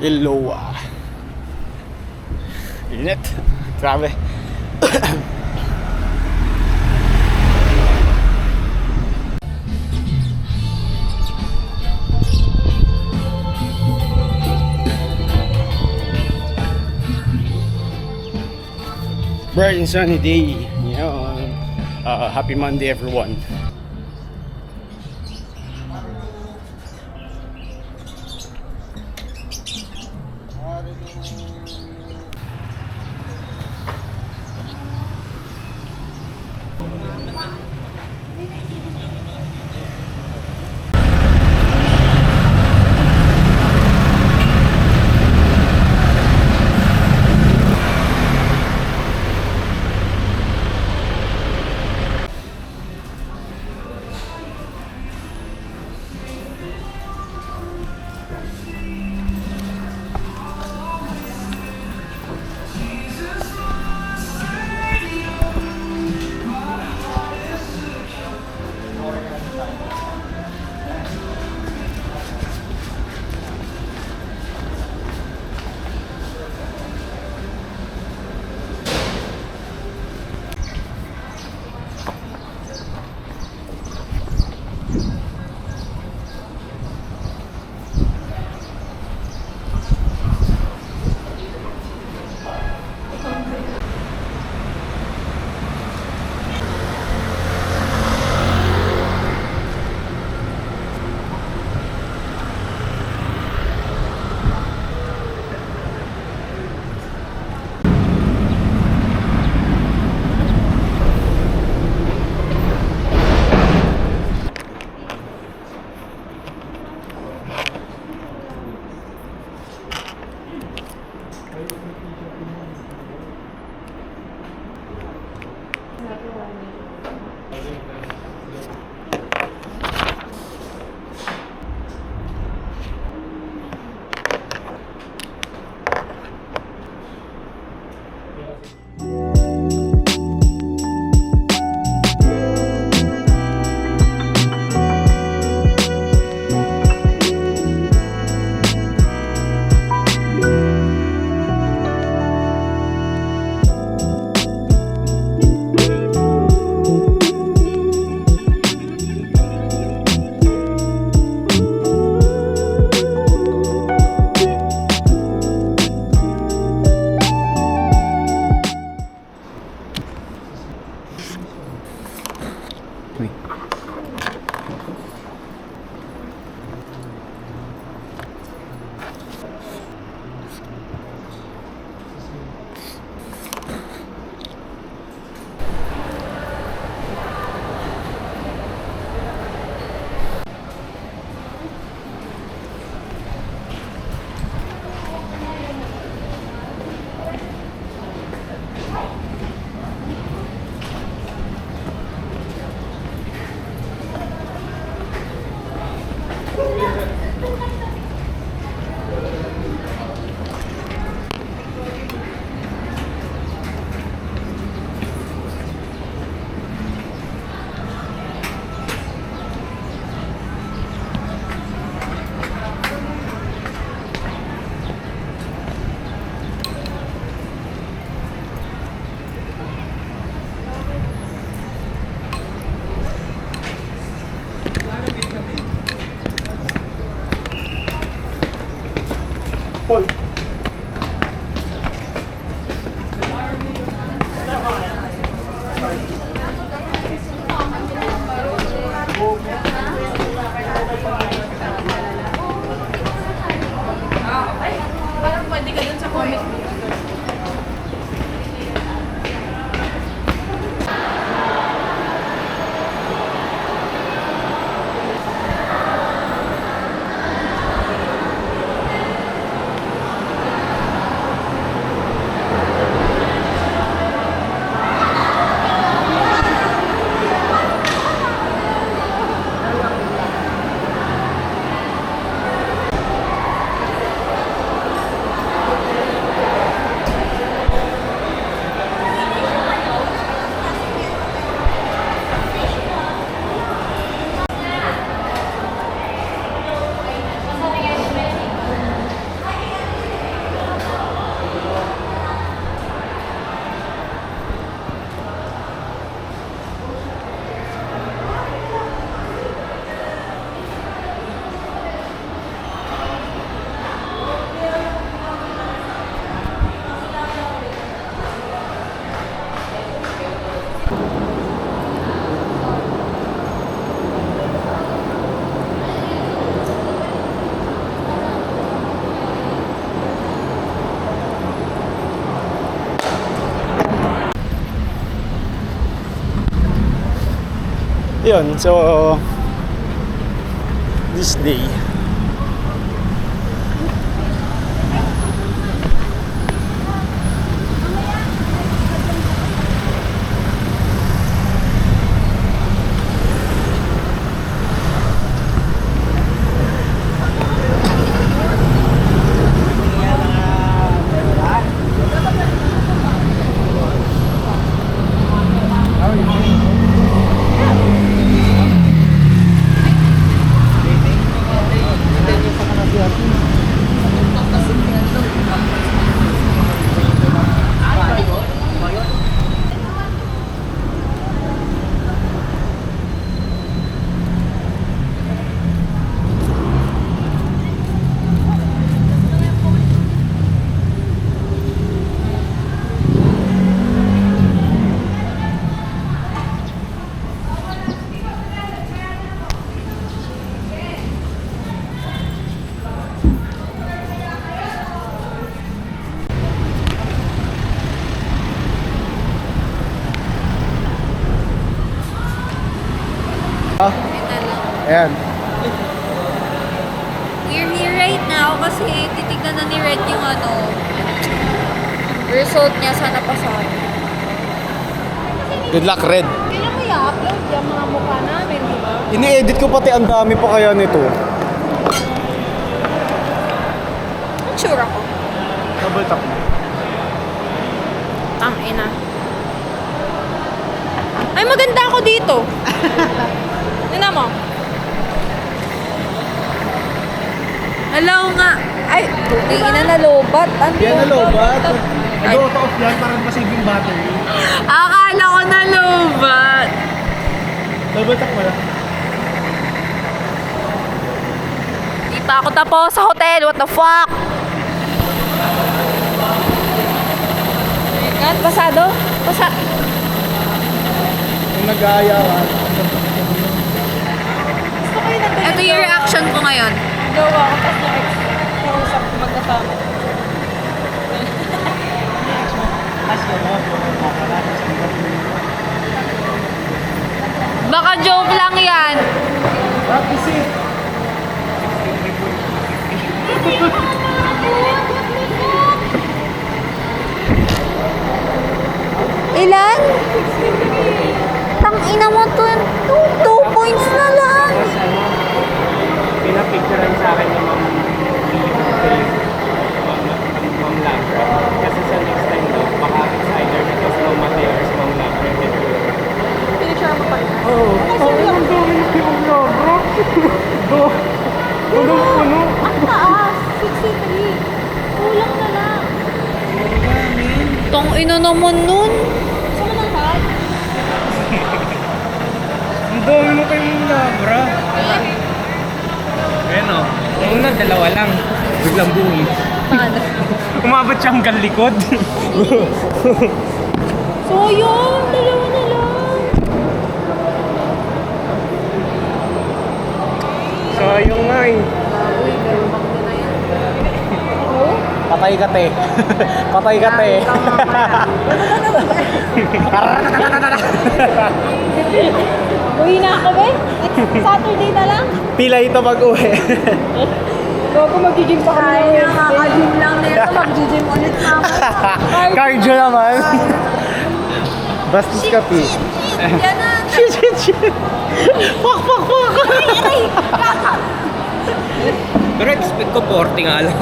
Hello. Init. Grabe. Bright and sunny day. Happy Monday, everyone. Hoy. Parang pwede ka dun sa comic. Yun, so this day ayan. We're here right now kasi titignan na ni Red yung result niya sa napasal. Good luck, Red. Kailan mo i-upload yung mga mukha namin, di ba? Ini-edit ko pati, ang dami pa kaya nito. Ang sure ako. Double tap mo. Ang ina. Ay, maganda ako dito. Tingnan mo. Hello nga. Ay, tingin na nalobat. Yan na lobat. Ay. Nag-auto off yan para masave yung battery. Akala ko nalobat. Double tap mo lang. Di pa ako tapos sa hotel. What the fuck? Yan, pasado? Kung nag-aayawan. Gusto ko yung nandun. Ito yung reaction ko ngayon. Gawa ko, tapos na-exposap magkasama. Baka joke lang yan. Practice it. Ilan? Tangina mo to. 2 points na lang. Pinapicturean sa akin ng Ma'am Labra. Kasi sa next time daw, baka it's either na to Ma'am Mateo or si Ma'am Labra. Pinicture mo pa rin. Oo. Ang dami na yung Labra. Punong-puno. Ang taas! 63. Kulang na lang. Tong ina naman nun. Gusto mo ng hug? Ang dami mo kayong Labra. Ayan o. Ang una, dalawa lang. Biglang buwi. Umabot siya hanggang likod. So yun, dalawa na lang. So, yung nga eh. Patay ka, te. Patay ka, te. Uwi na ako, be. Next Saturday na lang. Pila ito mag-uwi. Bago mag-gym pa kami. Ay, nakaka-gym lang nito. Mag-gym ulit na ako. Cardio naman. Bastos ka, Pi. Yan na. Shit. Fuck. Pero expect ko 40 nga lang.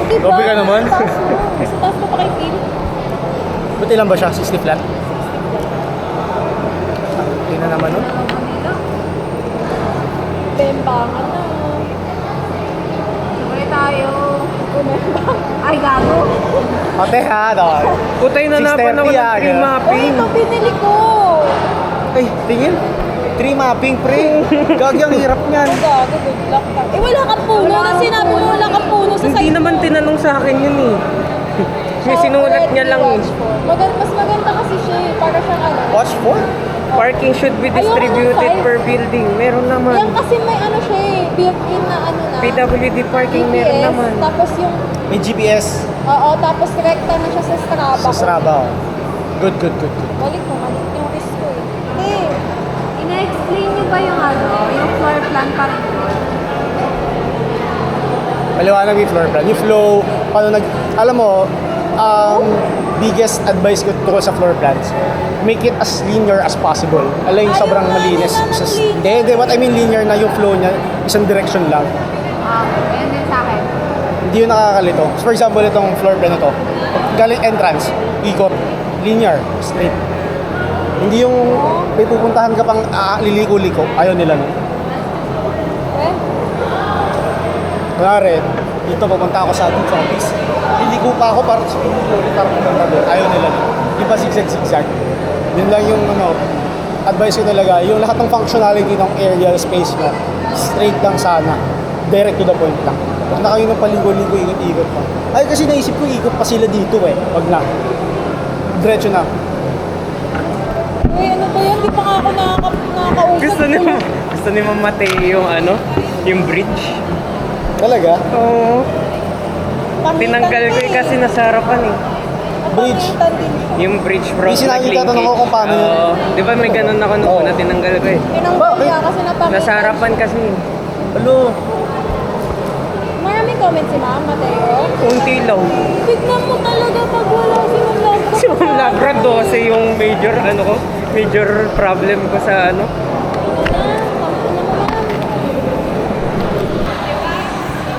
Grabe ka naman. Sa taas ko pa kay Phil. Ba't ilan ba siya? 60 flat? Hindi na naman, no? Bembangan na. Sabay tayo. Bembang. Ay, gago. Ate ha, daw. Putay na napan ako 6:30 ng yan, free ah. Uy, mapping. ito binili ko. Ay, tingin. 3 mapping, pre. Gagi, ang hirap niyan. Gago, good luck ka. Eh, wala kang puno. Na sinabi mo wala kang puno sa Hindi side naman mo. tinanong sa akin yun eh. May So, sinulat niya already lang eh. watch for. Mas maganda kasi siya eh. Para siyang ano. Watch for? Parking should be Ayoko ng distributed five. per building. Meron Yan naman. kasi may ano siya eh. Built-in na ano na. PWD parking meron GPS, naman. Tapos yung, May GPS oo, tapos rekta na siya sa Strava. sa Strava. Good. Balik mo, mali yung risk ko eh. Eh, ina-explain niyo ba yung yung floor plan pa rin yun? Maliwanag yung floor plan. Yung flow, alam mo, biggest advice ko tungkol sa floor plans, make it as linear as possible. Alam yung Ayaw sobrang nga, malinis. wala nang linear. Hindi, what I mean linear na yung flow niya, isang direction lang. Ayun din sa akin. Hindi yung nakakalito. So, for example, itong floor plan na to, galing entrance, ikot, linear, straight. Hindi yung may pupuntahan ka pang liliko-liko. Ayaw nila nun. Eh? Kunwari, dito pupunta ako sa office. Liliko pa ako para sa para pupunta doon. Ayaw nila nun. Yung pa zigzag-zigzag. Yun lang yung advice ko talaga. Yung lahat ng functionality ng area, space mo, straight lang sana. Direct to the point lang. Huwag na kayo ng paligo-ligo, ikot-ikot pa. Ay, kasi naisip ko, ikot pa sila dito eh. Huwag na. Diretso na. Uy, ano ba yan? Di pa nga ako nakakausap. Gusto ni Ma'am Mateo yung yung bridge. Talaga? Oo. Pangitan Tinanggal ko eh. kasi nasa harapan eh. Bridge. Pangitan din siya. Yung bridge from Hindi sinabi tatanong ko kung paano yun. Oo. Di ba may ganun ako nung Oo. una, tinanggal ko eh. Tinanggal niya kasi napangitan. Nasa harapan kasi. Hello? Maraming comments si Ma'am Mateo. Unti lang. Tignan mo talaga pag wala si Ma'am Labra. Si Ma'am Labra 12 yung major problem ko sa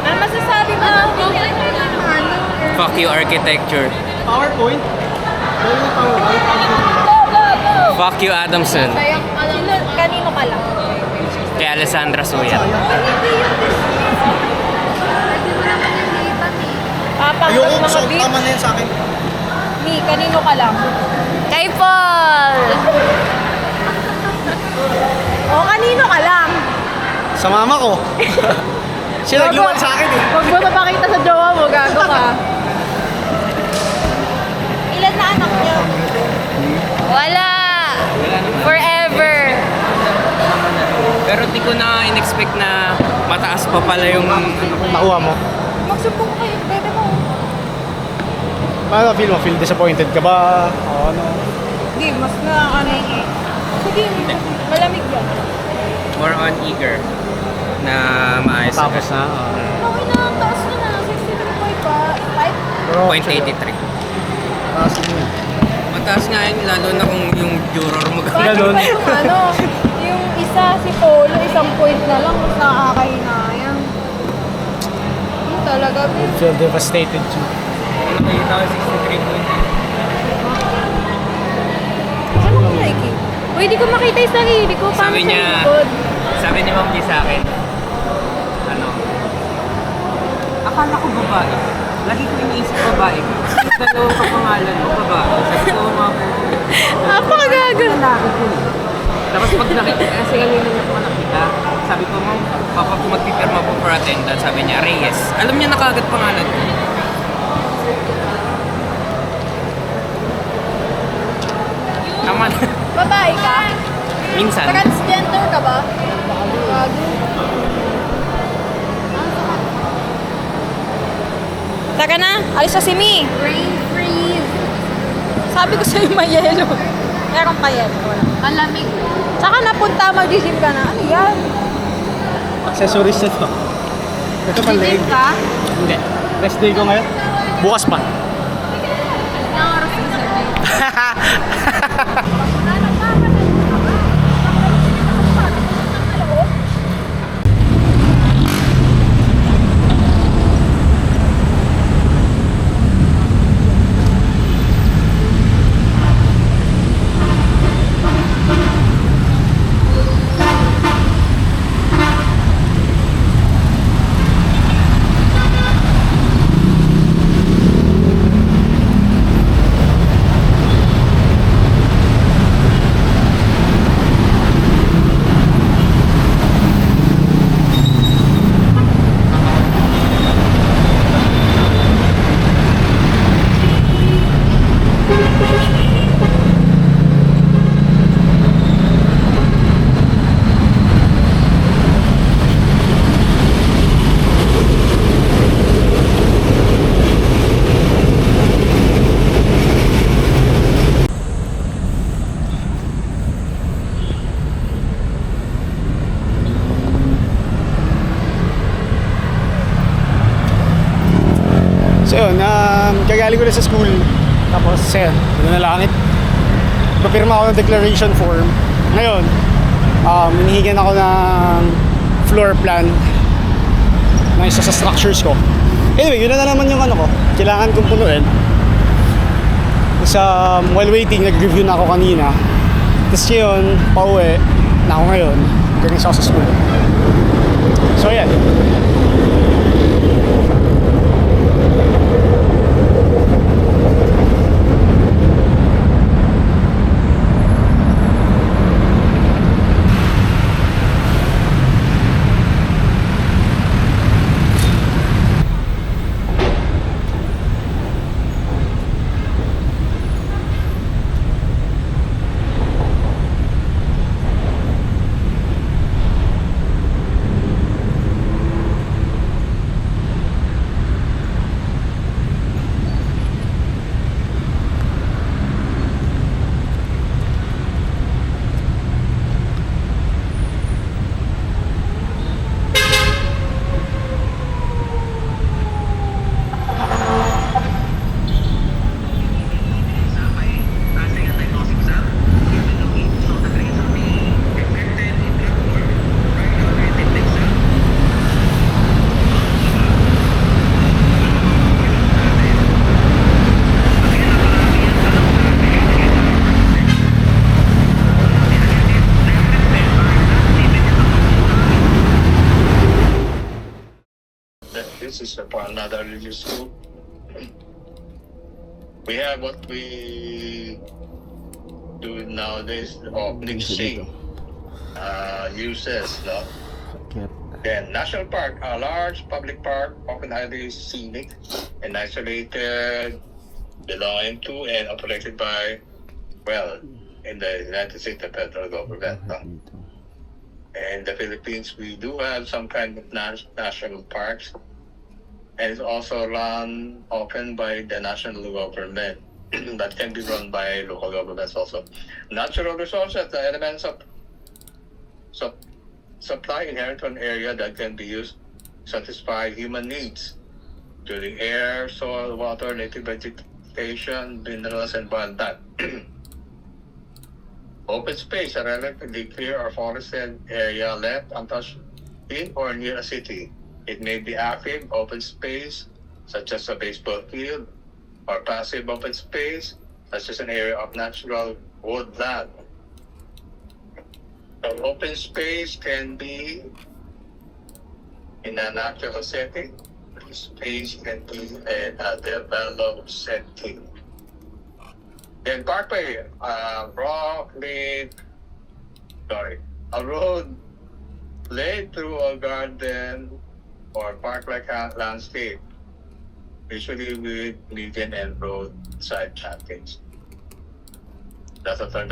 Ano masasabi mo? Fuck you, architecture. PowerPoint? Fuck you, Adamson. Kanino ka lang? Kay Alessandra Suyat. Papang mga beat. Tama na yan sa akin. Mi, kanino ka lang? Kay Paul! O, kanino ka lang? Sa mama ko. Siya nagluwan sa akin eh. Huwag mo mapakita sa jowa mo, gago ka. Ilan na anak niyo? Wala! Forever! Pero di ko na in-expect na mataas pa pala yung Nakuha mo. Magsumbong kayo, pwede mo. Paano feel mo? Feel disappointed ka ba? O ano? Hindi, mas na eh. Sige, malamig yan. more on eager na maayos. Tapos na. Okay na, ang taas na na. 63.5? 0.83. Tapos yun. Mataas nga yun, lalo na kung yung juror mo Ganun. Yung yung isa, si Polo, isang point na lang, mas nakakahinayang. Yung talaga, Feel devastated too. Nakita ko 63.8. saan mo nakikita? Uy, di ko makita yung sarili ko. Paano Sabi sa niya, likod? sabi ni Ma'am G sa akin, akala ko babae. Lagi ko iniisip babae. Dalawang kapangalan mo, babae. Sabi ko, mga Napakagaga. lalaki ko. Tapos pag nakita, kasi kanina ko nakita, sabi ko, Ma'am, papa ko magpipirma po for attendance. Sabi niya, Reyes. Alam niya na kagad pangalan ko. Tama na. Babae ka? Minsan. Transgender ka ba? Gago. Taka na, alis na si Mi. Rain freeze. Sabi ko sa'yo may yelo. Meron pa yelo. Ang lamig. Saka napunta, mag-gym ka na. Ano yan? Accessories na to. Ito pang leg. ka? Hindi. Rest day ko ngayon. Bukas pa. Ilang oras na sa So yun, kagaling ko na sa school. Tapos yun, nanalangit. Papirma ako ng declaration form. Ngayon, hinihingan ako ng floor plan ng isa sa structures ko. Anyway, yun na naman yung ano ko. Kailangan kong punuin. While waiting, nag-review na ako kanina. Tapos ngayon, pauwi na ako ngayon. Galing ako sa school. So yan. This is for another review school. We have what we do nowadays, mixing uses. No? Then National Park, a large public park, often highly scenic and isolated, belonging to and operated by, well, in the United States, the federal government. No? In the Philippines, we do have some kind of national parks, and it's also run often by the national government, that can be run by local governments also. Natural resources, the elements of supply inherent to an area that can be used to satisfy human needs, including air, soil, water, native vegetation, minerals, and wildlife. Open space, a relatively clear or forested area left untouched in or near a city. It may be active open space, such as a baseball field, or passive open space, such as an area of natural woodland. An open space can be in a natural setting. Space can be in a developed setting. Then parkway, a road laid through a garden or park-like landscape, usually with median and roadside plantings. That's a third.